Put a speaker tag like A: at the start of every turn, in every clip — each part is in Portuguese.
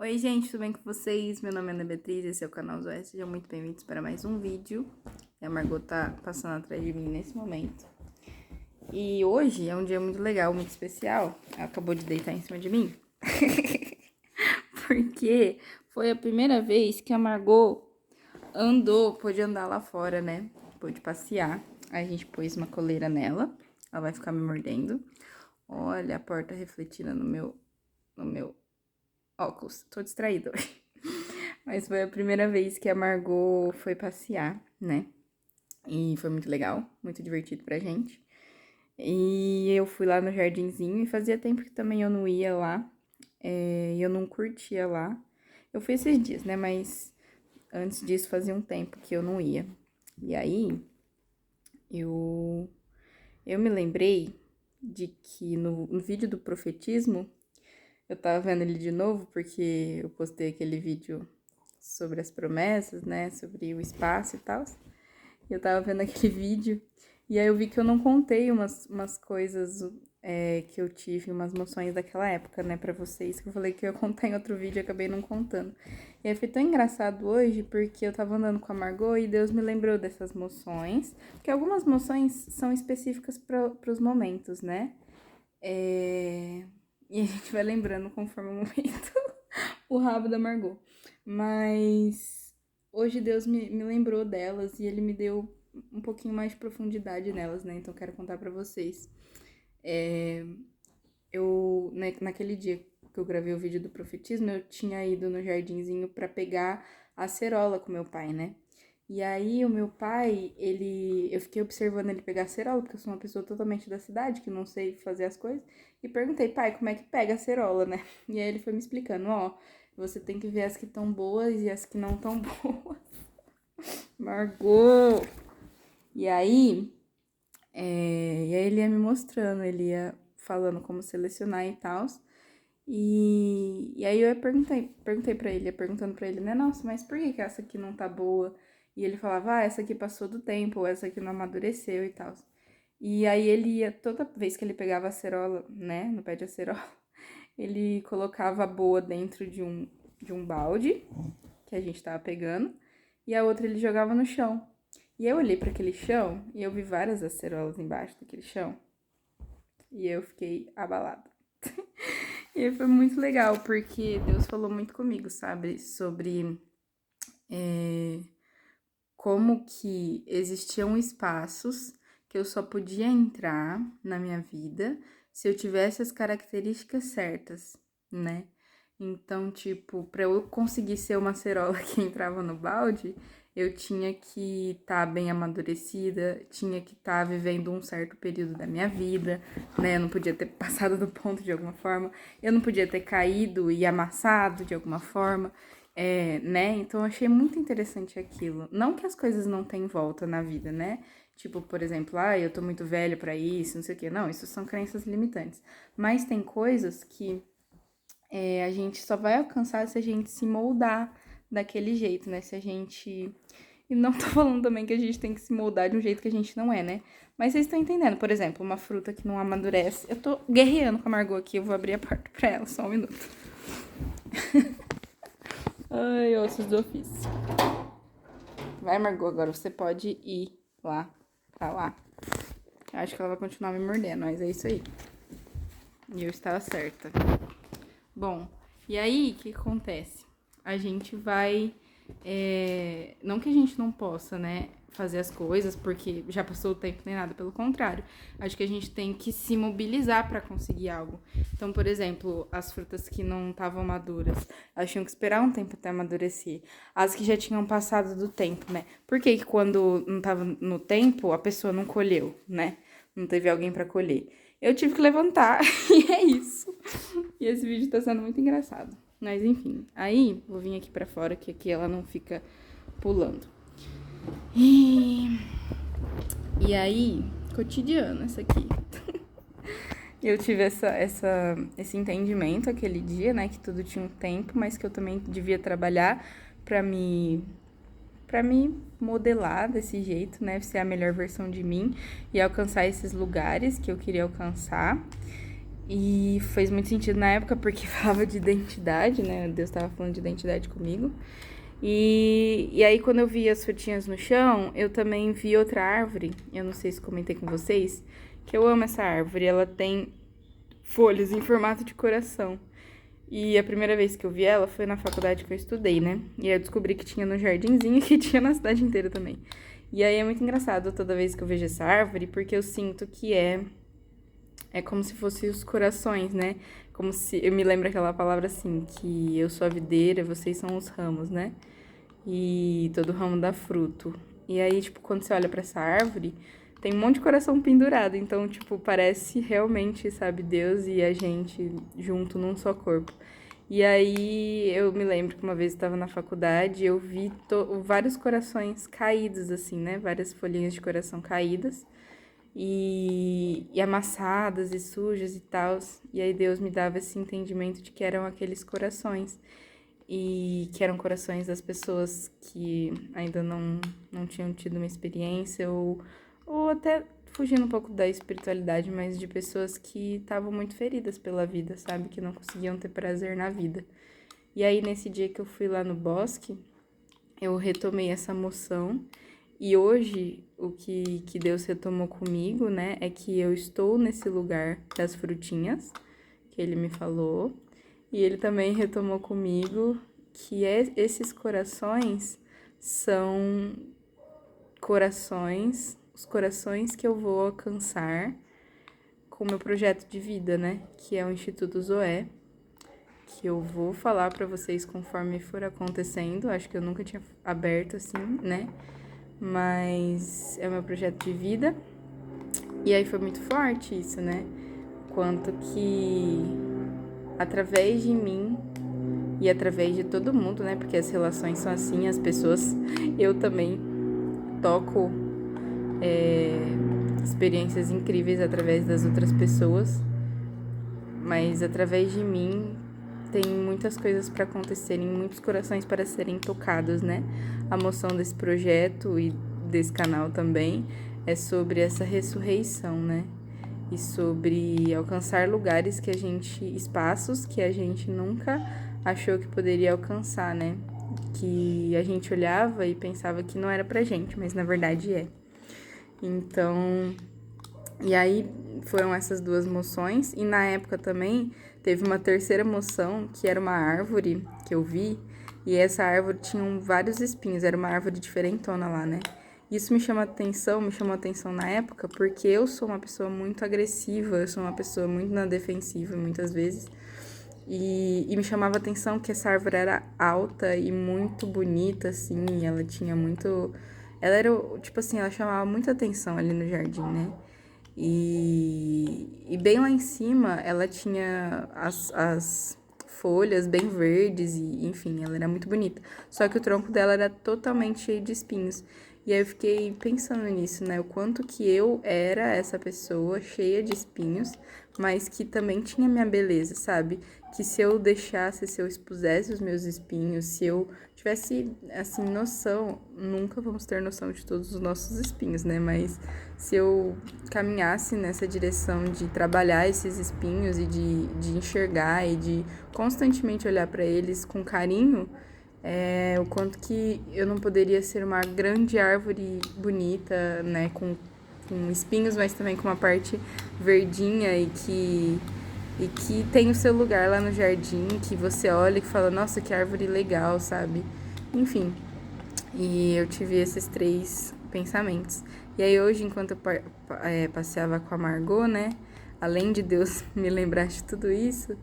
A: Oi, gente, tudo bem com vocês? Meu nome é Ana Beatriz, esse é o canal Zoé. Sejam muito bem-vindos para mais um vídeo. A Margot tá passando atrás de mim nesse momento. E hoje é um dia muito legal, muito especial. Ela acabou de deitar em cima de mim. Porque foi a primeira vez que a Margot pôde andar lá fora, né? Pôde passear. Aí a gente pôs uma coleira nela. Ela vai ficar me mordendo. Olha a porta refletida no meu óculos. Tô distraída hoje. Mas foi a primeira vez que a Margot foi passear, né? E foi muito legal, muito divertido pra gente. E eu fui lá no jardinzinho e fazia tempo que também eu não ia lá. E eu não curtia lá. Eu fui esses dias, né? Mas antes disso fazia um tempo que eu não ia. E aí, eu, eu me lembrei de que no vídeo do profetismo, eu tava vendo ele de novo, porque eu postei aquele vídeo sobre as promessas, né? Sobre o espaço e tal. Eu tava vendo aquele vídeo e aí eu vi que eu não contei umas coisas que eu tive, umas noções daquela época, né, pra vocês, que eu falei que eu ia contar em outro vídeo e acabei não contando. E aí foi tão engraçado hoje, porque eu tava andando com a Margot e Deus me lembrou dessas moções, porque algumas moções são específicas pros momentos, né? E a gente vai lembrando conforme o momento o rabo da Margot. Mas hoje Deus me lembrou delas e ele me deu um pouquinho mais de profundidade nelas, né? Então eu quero contar pra vocês. Naquele dia que eu gravei o vídeo do profetismo, eu tinha ido no jardinzinho pra pegar a acerola com meu pai, né? E aí o meu pai, eu fiquei observando ele pegar a acerola, porque eu sou uma pessoa totalmente da cidade, que não sei fazer as coisas, e perguntei, pai, como é que pega a acerola, né? E aí ele foi me explicando, ó, você tem que ver as que estão boas e as que não estão boas. Margot! E aí, ele ia me mostrando, ele ia falando como selecionar e tal. E aí eu perguntei pra ele, ia perguntando pra ele, né, nossa, mas por que essa aqui não tá boa? E ele falava, essa aqui passou do tempo, ou essa aqui não amadureceu e tal. E aí ele ia, toda vez que ele pegava a acerola, né, no pé de acerola, ele colocava a boa dentro de um balde, que a gente tava pegando, e a outra ele jogava no chão. E eu olhei para aquele chão e eu vi várias acerolas embaixo daquele chão. E eu fiquei abalada. E foi muito legal, porque Deus falou muito comigo, sabe? Sobre como que existiam espaços que eu só podia entrar na minha vida se eu tivesse as características certas, né? Então, tipo, pra eu conseguir ser uma acerola que entrava no balde, eu tinha que estar bem amadurecida, tinha que estar vivendo um certo período da minha vida, né? Eu não podia ter passado do ponto de alguma forma, eu não podia ter caído e amassado de alguma forma, né? Então eu achei muito interessante aquilo. Não que as coisas não tenham volta na vida, né? Tipo, por exemplo, eu tô muito velha pra isso, não sei o quê. Não, isso são crenças limitantes. Mas tem coisas que a gente só vai alcançar se a gente se moldar daquele jeito, né? Se a gente. E não tô falando também que a gente tem que se moldar de um jeito que a gente não é, né? Mas vocês estão entendendo, por exemplo, uma fruta que não amadurece. Eu tô guerreando com a Margot aqui, eu vou abrir a porta pra ela, só um minuto. Ai, ossos do ofício. Vai, Margot, agora você pode ir lá, pra lá. Acho que ela vai continuar me mordendo, mas é isso aí. E eu estava certa. Bom, e aí, o que acontece? A gente vai. Não que a gente não possa, né, fazer as coisas, porque já passou o tempo nem nada, pelo contrário. Acho que a gente tem que se mobilizar para conseguir algo. Então, por exemplo, as frutas que não estavam maduras, elas tinham que esperar um tempo até amadurecer. As que já tinham passado do tempo, né? Por que que quando não estava no tempo, a pessoa não colheu, né? Não teve alguém para colher. Eu tive que levantar e é isso. E esse vídeo tá sendo muito engraçado. Mas enfim, aí vou vir aqui pra fora, que aqui ela não fica pulando. E aí, cotidiano essa aqui. Eu tive esse entendimento aquele dia, né, que tudo tinha um tempo, mas que eu também devia trabalhar pra me modelar desse jeito, né, ser a melhor versão de mim e alcançar esses lugares que eu queria alcançar. E fez muito sentido na época, porque falava de identidade, né? Deus estava falando de identidade comigo. E aí, quando eu vi as frutinhas no chão, eu também vi outra árvore. Eu não sei se comentei com vocês, que eu amo essa árvore. Ela tem folhas em formato de coração. E a primeira vez que eu vi ela foi na faculdade que eu estudei, né? E aí eu descobri que tinha no Jardinzinho e que tinha na cidade inteira também. E aí é muito engraçado toda vez que eu vejo essa árvore, porque eu sinto que é como se fossem os corações, né? Como se. Eu me lembro aquela palavra assim, que eu sou a videira, vocês são os ramos, né? E todo ramo dá fruto. E aí, tipo, quando você olha pra essa árvore, tem um monte de coração pendurado. Então, tipo, parece realmente, sabe, Deus e a gente junto num só corpo. E aí, eu me lembro que uma vez eu estava na faculdade, eu vi vários corações caídos, assim, né? Várias folhinhas de coração caídas e amassadas e sujas e tal. E aí Deus me dava esse entendimento de que eram aqueles corações. E que eram corações das pessoas que ainda não tinham tido uma experiência, ou até fugindo um pouco da espiritualidade, mas de pessoas que estavam muito feridas pela vida, sabe? Que não conseguiam ter prazer na vida. E aí, nesse dia que eu fui lá no bosque, eu retomei essa moção. E hoje, o que Deus retomou comigo, né, é que eu estou nesse lugar das frutinhas, que Ele me falou. E Ele também retomou comigo que esses corações são corações, os corações que eu vou alcançar com o meu projeto de vida, né, que é o Instituto Zoé, que eu vou falar pra vocês conforme for acontecendo. Acho que eu nunca tinha aberto assim, né? Mas é o meu projeto de vida. E aí foi muito forte isso, né? Quanto que através de mim e através de todo mundo, né? Porque as relações são assim, as pessoas. Eu também toco experiências incríveis através das outras pessoas. Mas através de mim tem muitas coisas para acontecerem, muitos corações para serem tocados, né? A moção desse projeto e desse canal também é sobre essa ressurreição, né? E sobre alcançar lugares que a gente, espaços que a gente nunca achou que poderia alcançar, né? Que a gente olhava e pensava que não era pra gente, mas na verdade é. Então, e aí foram essas duas moções, e na época também teve uma terceira moção, que era uma árvore que eu vi, e essa árvore tinha vários espinhos, era uma árvore diferentona lá, né? Isso me chamou atenção na época, porque eu sou uma pessoa muito agressiva, eu sou uma pessoa muito na defensiva muitas vezes, e me chamava atenção que essa árvore era alta e muito bonita, assim, ela tinha muito... Ela era, tipo assim, ela chamava muita atenção ali no jardim, né? E bem lá em cima ela tinha as folhas bem verdes e, enfim, ela era muito bonita. Só que o tronco dela era totalmente cheio de espinhos. E aí eu fiquei pensando nisso, né? O quanto que eu era essa pessoa cheia de espinhos, mas que também tinha minha beleza, sabe? Que se eu deixasse, se eu expusesse os meus espinhos, se eu tivesse, assim, noção, nunca vamos ter noção de todos os nossos espinhos, né? Mas se eu caminhasse nessa direção de trabalhar esses espinhos e de enxergar e de constantemente olhar para eles com carinho, o quanto que eu não poderia ser uma grande árvore bonita, né, com espinhos, mas também com uma parte verdinha e que tem o seu lugar lá no jardim, que você olha e fala, nossa, que árvore legal, sabe? Enfim, e eu tive esses três pensamentos. E aí hoje, enquanto eu passeava com a Margot, né, além de Deus me lembrar de tudo isso,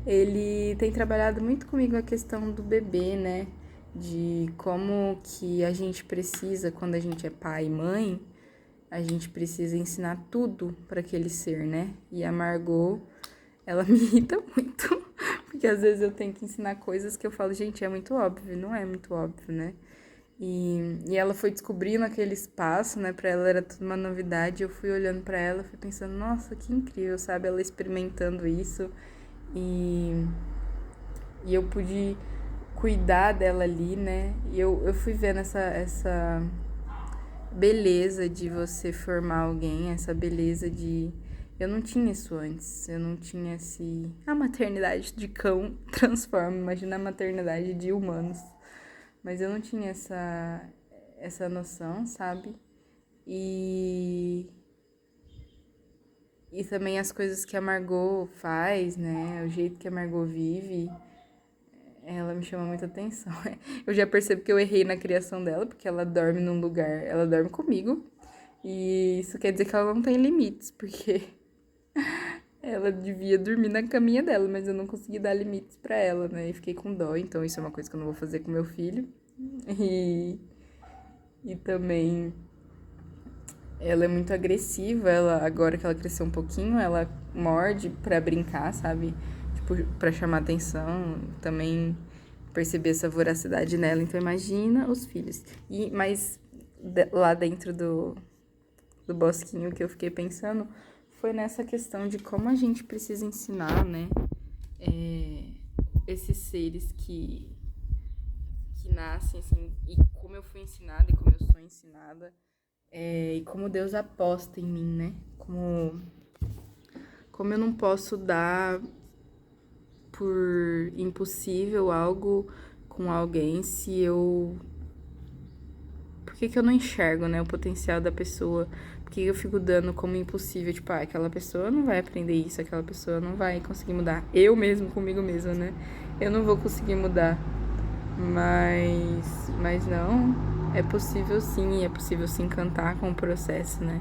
A: ele tem trabalhado muito comigo a questão do bebê, né, de como que a gente precisa, quando a gente é pai e mãe, a gente precisa ensinar tudo para aquele ser, né? E a Margot, ela me irrita muito, porque às vezes eu tenho que ensinar coisas que eu falo, gente, é muito óbvio, não é muito óbvio, né? E ela foi descobrindo aquele espaço, né? Pra ela era tudo uma novidade. Eu fui olhando pra ela, fui pensando, nossa, que incrível, sabe? Ela experimentando isso. E, e eu pude cuidar dela ali, né? E eu fui vendo essa beleza de você formar alguém, essa beleza de Eu não tinha isso antes, eu não tinha esse... A maternidade de cão transforma, imagina a maternidade de humanos. Mas eu não tinha essa noção, sabe? E também as coisas que a Margot faz, né? O jeito que a Margot vive, ela me chama muita atenção. Eu já percebo que eu errei na criação dela, porque ela dorme num lugar, ela dorme comigo. E isso quer dizer que ela não tem limites, porque ela devia dormir na caminha dela, mas eu não consegui dar limites pra ela, né? E fiquei com dó, então isso é uma coisa que eu não vou fazer com meu filho. E, também ela é muito agressiva, ela agora que ela cresceu um pouquinho, ela morde pra brincar, sabe? Tipo, pra chamar atenção, também perceber essa voracidade nela. Então imagina os filhos. Mas lá dentro do bosquinho que eu fiquei pensando foi nessa questão de como a gente precisa ensinar, né? Esses seres que nascem, assim, e como eu fui ensinada e como eu sou ensinada, e como Deus aposta em mim, né? Como eu não posso dar por impossível algo com alguém se eu... Por que eu não enxergo, né, o potencial da pessoa? Por que eu fico dando como impossível? Tipo, aquela pessoa não vai aprender isso, aquela pessoa não vai conseguir mudar. Eu mesmo, comigo mesma, né? Eu não vou conseguir mudar. Mas não, é possível sim, é possível se encantar com o processo, né?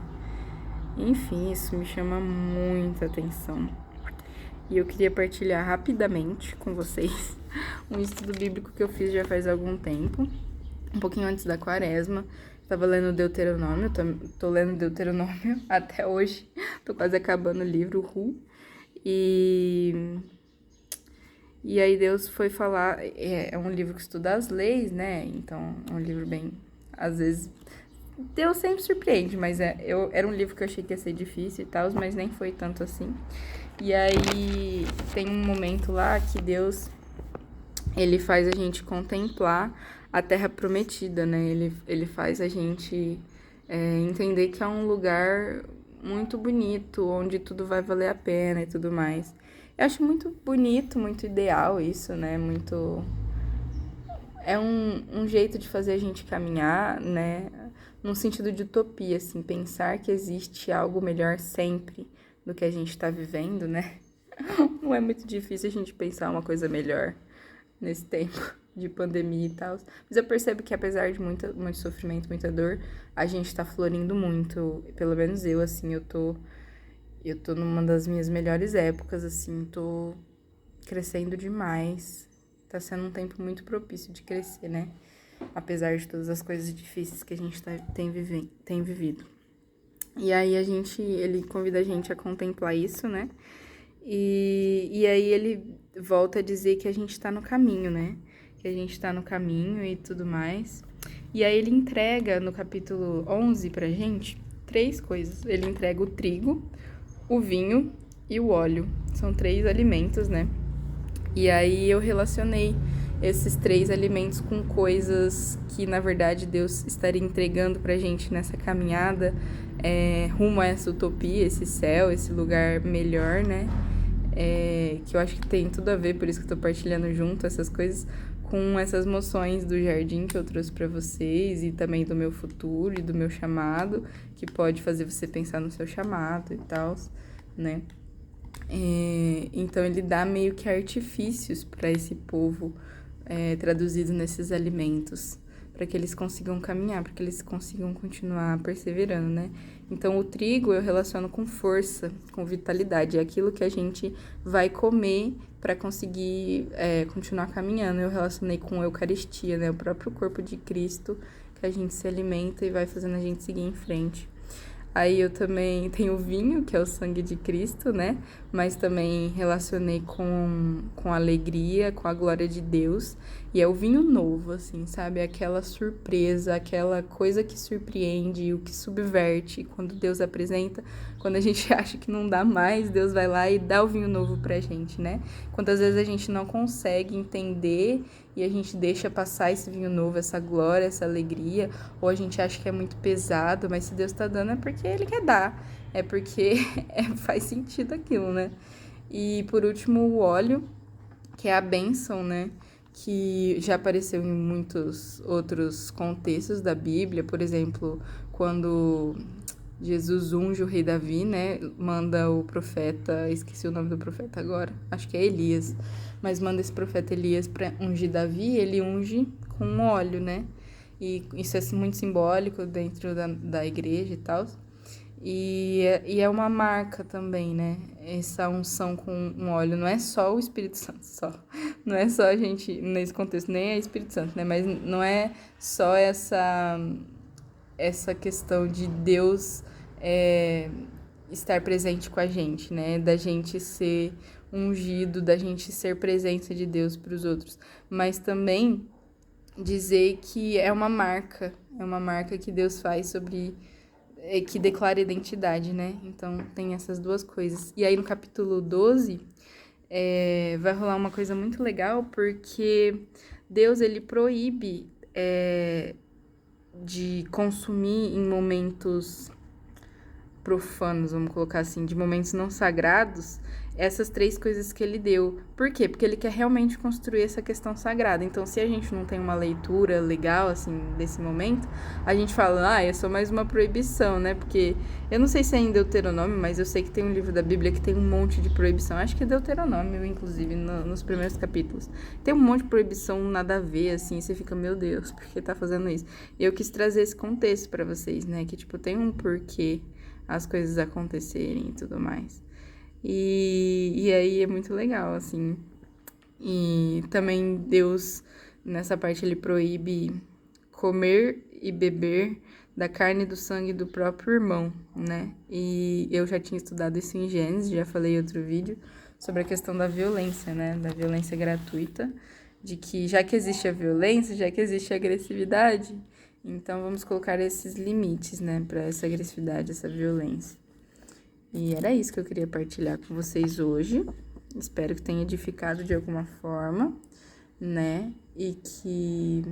A: Enfim, isso me chama muita atenção. E eu queria partilhar rapidamente com vocês um estudo bíblico que eu fiz já faz algum tempo, um pouquinho antes da quaresma. Tava lendo Deuteronômio, tô lendo Deuteronômio até hoje, tô quase acabando o livro, E aí Deus foi falar, é um livro que estuda as leis, né? Então é um livro bem, às vezes, Deus sempre surpreende, mas era um livro que eu achei que ia ser difícil e tal, mas nem foi tanto assim. E aí tem um momento lá que Deus, ele faz a gente contemplar a terra prometida, né? Ele faz a gente entender que é um lugar muito bonito, onde tudo vai valer a pena e tudo mais. Eu acho muito bonito, muito ideal isso, né? É um jeito de fazer a gente caminhar, né? Num sentido de utopia, assim, pensar que existe algo melhor sempre do que a gente tá vivendo, né? Não é muito difícil a gente pensar uma coisa melhor nesse tempo de pandemia e tal. Mas eu percebo que apesar de muito sofrimento, muita dor, a gente tá florindo muito. Pelo menos eu, assim, eu tô numa das minhas melhores épocas, assim, tô crescendo demais. Tá sendo um tempo muito propício de crescer, né? Apesar de todas as coisas difíceis que a gente tem vivido. E aí ele convida a gente a contemplar isso, né? E aí ele volta a dizer que a gente tá no caminho, né? Que a gente tá no caminho e tudo mais. E aí ele entrega no capítulo 11 pra gente 3 coisas. Ele entrega o trigo, o vinho e o óleo. São 3 alimentos, né? E aí eu relacionei esses 3 alimentos com coisas que, na verdade, Deus estaria entregando pra gente nessa caminhada rumo a essa utopia, esse céu, esse lugar melhor, né? Que eu acho que tem tudo a ver, por isso que eu tô partilhando junto essas coisas, com essas moções do jardim que eu trouxe pra vocês e também do meu futuro e do meu chamado, que pode fazer você pensar no seu chamado e tal, né? Então ele dá meio que artifícios para esse povo traduzido nesses alimentos, para que eles consigam caminhar, para que eles consigam continuar perseverando, né? Então o trigo eu relaciono com força, com vitalidade, é aquilo que a gente vai comer para conseguir continuar caminhando. Eu relacionei com a Eucaristia, né? O próprio corpo de Cristo que a gente se alimenta e vai fazendo a gente seguir em frente. Aí eu também tenho o vinho, que é o sangue de Cristo, né? Mas também relacionei com a alegria, com a glória de Deus. E é o vinho novo, assim, sabe? Aquela surpresa, aquela coisa que surpreende, o que subverte. Quando Deus apresenta, quando a gente acha que não dá mais, Deus vai lá e dá o vinho novo pra gente, né? Quantas vezes a gente não consegue entender e a gente deixa passar esse vinho novo, essa glória, essa alegria, ou a gente acha que é muito pesado, mas se Deus tá dando é porque porque ele quer dar, é porque faz sentido aquilo, né? E por último, o óleo, que é a bênção, né? Que já apareceu em muitos outros contextos da Bíblia, por exemplo, quando Jesus unge o rei Davi, né? Manda o profeta, esqueci o nome do profeta agora, acho que é Elias, mas manda esse profeta Elias para ungir Davi, ele unge com óleo, né? E isso é muito simbólico dentro da igreja e tal. E é uma marca também, né? Essa unção com um óleo. Não é só o Espírito Santo, só. Não é só a gente, nesse contexto, nem é Espírito Santo, né? Mas não é só essa questão de Deus estar presente com a gente, né? Da gente ser ungido, da gente ser presença de Deus para os outros. Mas também dizer que é uma marca que Deus faz sobre que declara identidade, né? Então tem essas duas coisas. E aí no capítulo 12 vai rolar uma coisa muito legal, porque Deus ele proíbe de consumir em momentos profanos, vamos colocar assim, de momentos não sagrados, essas 3 coisas que ele deu. Por quê? Porque ele quer realmente construir essa questão sagrada. Então, se a gente não tem uma leitura legal, assim, desse momento, a gente fala, é só mais uma proibição, né? Porque eu não sei se é em Deuteronômio, mas eu sei que tem um livro da Bíblia que tem um monte de proibição. Acho que é Deuteronômio, inclusive, nos primeiros capítulos. Tem um monte de proibição nada a ver, assim, e você fica, meu Deus, por que tá fazendo isso? E eu quis trazer esse contexto pra vocês, né? Que, tipo, tem um porquê as coisas acontecerem e tudo mais. E aí é muito legal, assim. E também Deus, nessa parte, ele proíbe comer e beber da carne e do sangue do próprio irmão, né? E eu já tinha estudado isso em Gênesis, já falei em outro vídeo, sobre a questão da violência, né? Da violência gratuita, de que já que existe a violência, já que existe a agressividade, então vamos colocar esses limites, né? Para essa agressividade, essa violência. E era isso que eu queria partilhar com vocês hoje. Espero que tenha edificado de alguma forma, né? E que,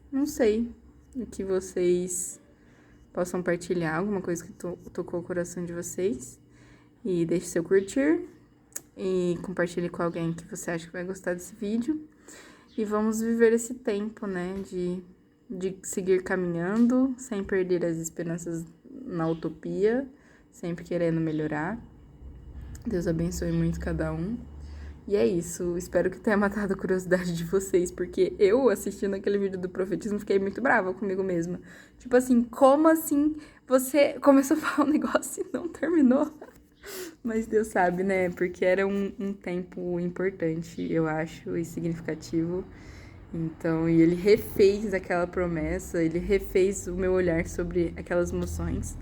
A: não sei, que vocês possam partilhar alguma coisa que tocou o coração de vocês. E deixe seu curtir e compartilhe com alguém que você acha que vai gostar desse vídeo. E vamos viver esse tempo, né? De seguir caminhando sem perder as esperanças na utopia, sempre querendo melhorar. Deus abençoe muito cada um. E é isso, espero que tenha matado a curiosidade de vocês, porque eu, assistindo aquele vídeo do profetismo, fiquei muito brava comigo mesma. Tipo assim, como assim você começou a falar um negócio e não terminou? Mas Deus sabe, né? Porque era um tempo importante, eu acho, e significativo. Então, e ele refez aquela promessa, ele refez o meu olhar sobre aquelas emoções.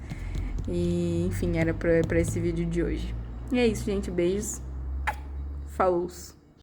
A: E, enfim, era pra esse vídeo de hoje. E é isso, gente. Beijos. Falou!